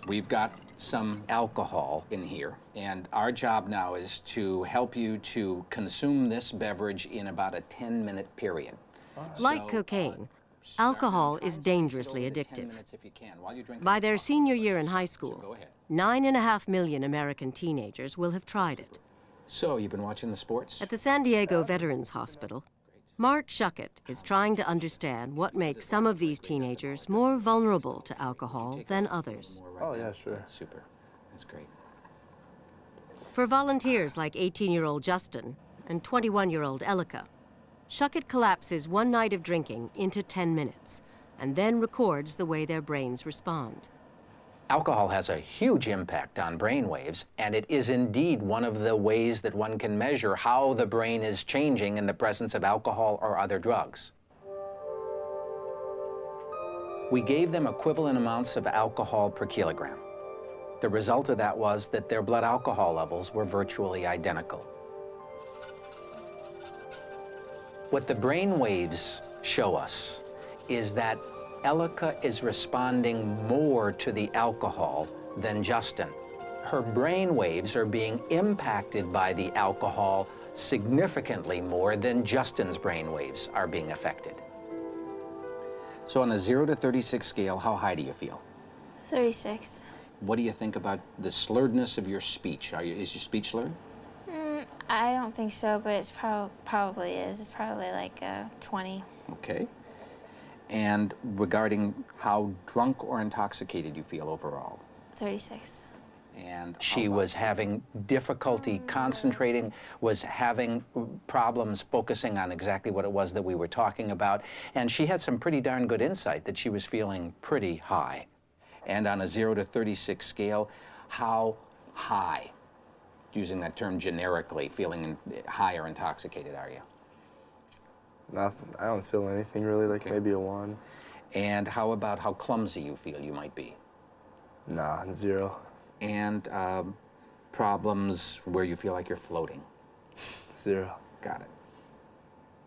We've got some alcohol in here, and our job now is to help you to consume this beverage in about a 10-minute period. Like cocaine, alcohol is dangerously addictive. By their senior year in high school, 9.5 million American teenagers will have tried it. So, you've been watching the sports? At the San Diego Veterans Hospital, Mark Shuckett is trying to understand what makes some of these teenagers more vulnerable to alcohol than others. Oh, yeah, sure. That's super. That's great. For volunteers like 18-year-old Justin and 21-year-old Elika, Shuckett collapses one night of drinking into 10 minutes and then records the way their brains respond. Alcohol has a huge impact on brain waves, and it is indeed one of the ways that one can measure how the brain is changing in the presence of alcohol or other drugs. We gave them equivalent amounts of alcohol per kilogram. The result of that was that their blood alcohol levels were virtually identical. What the brain waves show us is that Elika is responding more to the alcohol than Justin. Her brain waves are being impacted by the alcohol significantly more than Justin's brain waves are being affected. So on a 0 to 36 scale, how high do you feel? 36. What do you think about the slurredness of your speech? Is your speech slurred? I don't think so, but it's probably is. It's probably like 20. Okay. And regarding how drunk or intoxicated you feel overall? 36. And she was having difficulty concentrating, was having problems focusing on exactly what it was that we were talking about, and she had some pretty darn good insight that she was feeling pretty high. And on a 0 to 36 scale, how high, using that term generically, feeling high or intoxicated are you? Nothing. I don't feel anything really, like maybe a 1. And how about how clumsy you feel you might be? Nah, 0. And problems where you feel like you're floating? 0. Got it.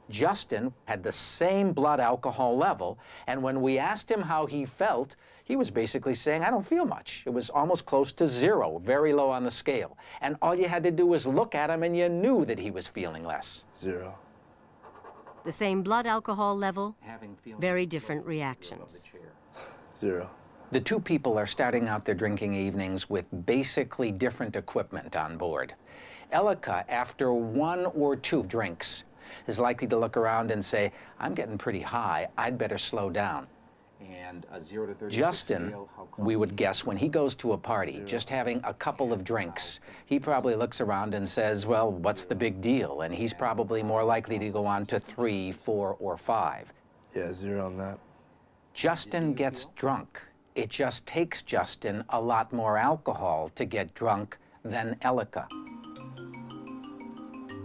Justin had the same blood alcohol level, and when we asked him how he felt, he was basically saying, I don't feel much. It was almost close to 0, very low on the scale. And all you had to do was look at him and you knew that he was feeling less. 0. The same blood alcohol level, very different reactions. 0. The two people are starting out their drinking evenings with basically different equipment on board. Elika, after 1 or 2 drinks, is likely to look around and say, I'm getting pretty high, I'd better slow down. And a 0 to 36 Justin, scale, we would guess, when he goes to a party, just having a couple of drinks, he probably looks around and says, well, what's the big deal? And he's probably more likely to go on to 3, 4, or 5. Yeah, 0 on that. Justin gets drunk. It just takes Justin a lot more alcohol to get drunk than Elika.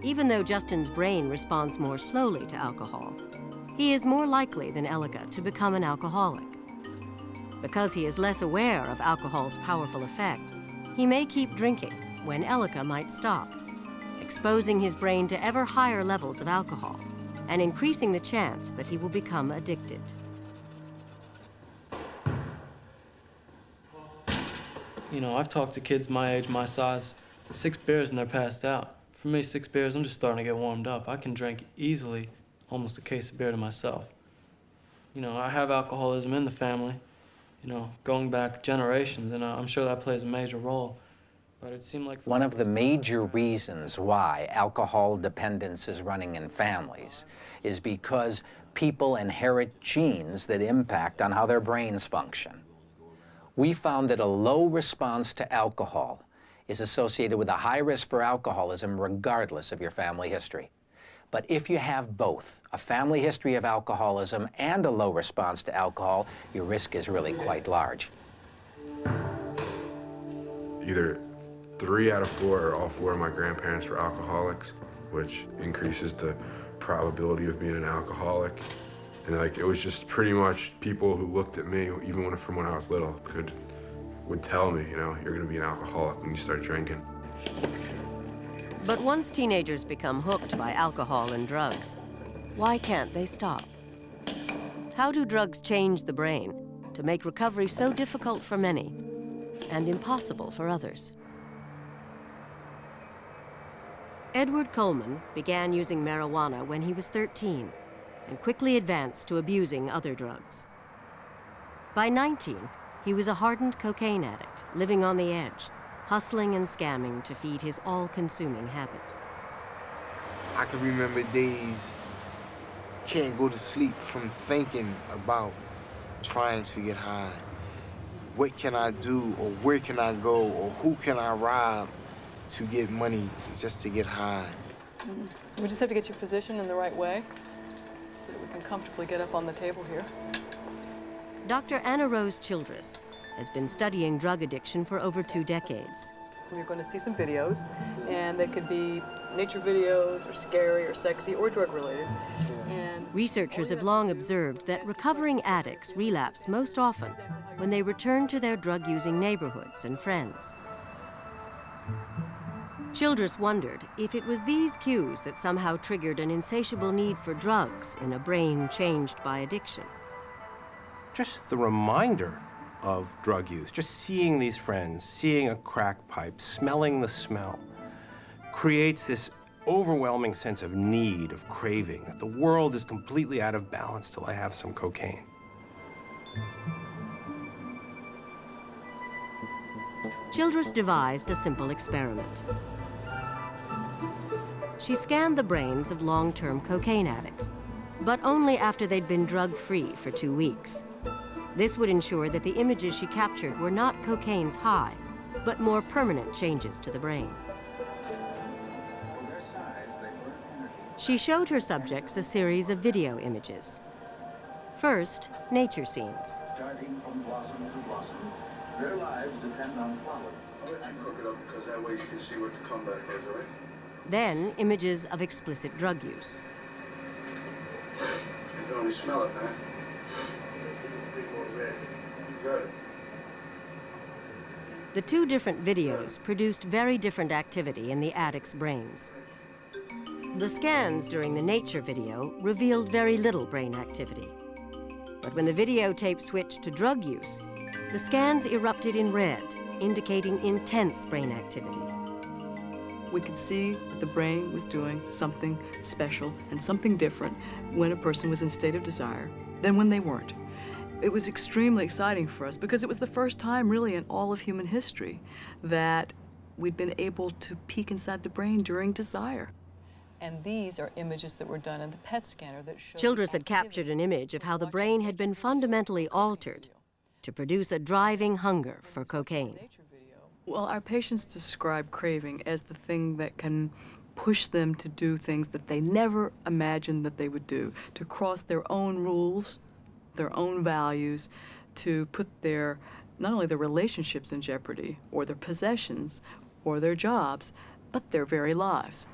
Even though Justin's brain responds more slowly to alcohol, he is more likely than Elika to become an alcoholic. Because he is less aware of alcohol's powerful effect, he may keep drinking when Elika might stop, exposing his brain to ever higher levels of alcohol and increasing the chance that he will become addicted. You know, I've talked to kids my age, my size, 6 beers and they're passed out. For me, 6 beers, I'm just starting to get warmed up. I can drink easily almost a case of beer to myself. You know, I have alcoholism in the family, you know, going back generations, and I'm sure that plays a major role. But it seemed like... One of the major reasons why alcohol dependence is running in families is because people inherit genes that impact on how their brains function. We found that a low response to alcohol is associated with a high risk for alcoholism regardless of your family history. But if you have both, a family history of alcoholism and a low response to alcohol, your risk is really quite large. Either 3 out of 4 or all 4 of my grandparents were alcoholics, which increases the probability of being an alcoholic. And like, it was just pretty much people who looked at me, even from when I was little, would tell me, you know, you're gonna be an alcoholic when you start drinking. But once teenagers become hooked by alcohol and drugs, why can't they stop? How do drugs change the brain to make recovery so difficult for many? and impossible for others. Edward Coleman began using marijuana when he was 13 and quickly advanced to abusing other drugs. By 19, he was a hardened cocaine addict, living on the edge, hustling and scamming to feed his all-consuming habit. I can remember days, can't go to sleep from thinking about trying to get high. What can I do, or where can I go, or who can I rob to get money just to get high? So we just have to get you positioned in the right way so that we can comfortably get up on the table here. Dr. Anna Rose Childress has been studying drug addiction for over 2 decades. You're going to see some videos, and they could be nature videos, or scary, or sexy, or drug-related. And researchers have long observed that recovering addicts relapse most often when they return to their drug-using neighborhoods and friends. Childress wondered if it was these cues that somehow triggered an insatiable need for drugs in a brain changed by addiction. Just the reminder of drug use, just seeing these friends, seeing a crack pipe, smelling the smell, creates this overwhelming sense of need, of craving, that the world is completely out of balance till I have some cocaine. Childress devised a simple experiment. She scanned the brains of long-term cocaine addicts, but only after they'd been drug-free for 2 weeks. This would ensure that the images she captured were not cocaine's high, but more permanent changes to the brain. She showed her subjects a series of video images. First, nature scenes. Starting from blossom to blossom, their lives depend on flowers. I can hook it up because that way you can see what the comeback is, all right? Then, images of explicit drug use. You can only smell it, huh? Good. The 2 different videos produced very different activity in the addicts' brains. The scans during the nature video revealed very little brain activity. But when the videotape switched to drug use, the scans erupted in red, indicating intense brain activity. we could see that the brain was doing something special and something different when a person was in a state of desire than when they weren't. It was extremely exciting for us because it was the first time really in all of human history that we'd been able to peek inside the brain during desire. And these are images that were done in the PET scanner that showed... Childress had captured an image of how the brain had been fundamentally altered to produce a driving hunger for cocaine. Well, our patients describe craving as the thing that can push them to do things that they never imagined that they would do, to cross their own rules, their own values, to put their, not only their relationships in jeopardy, or their possessions, or their jobs, but their very lives.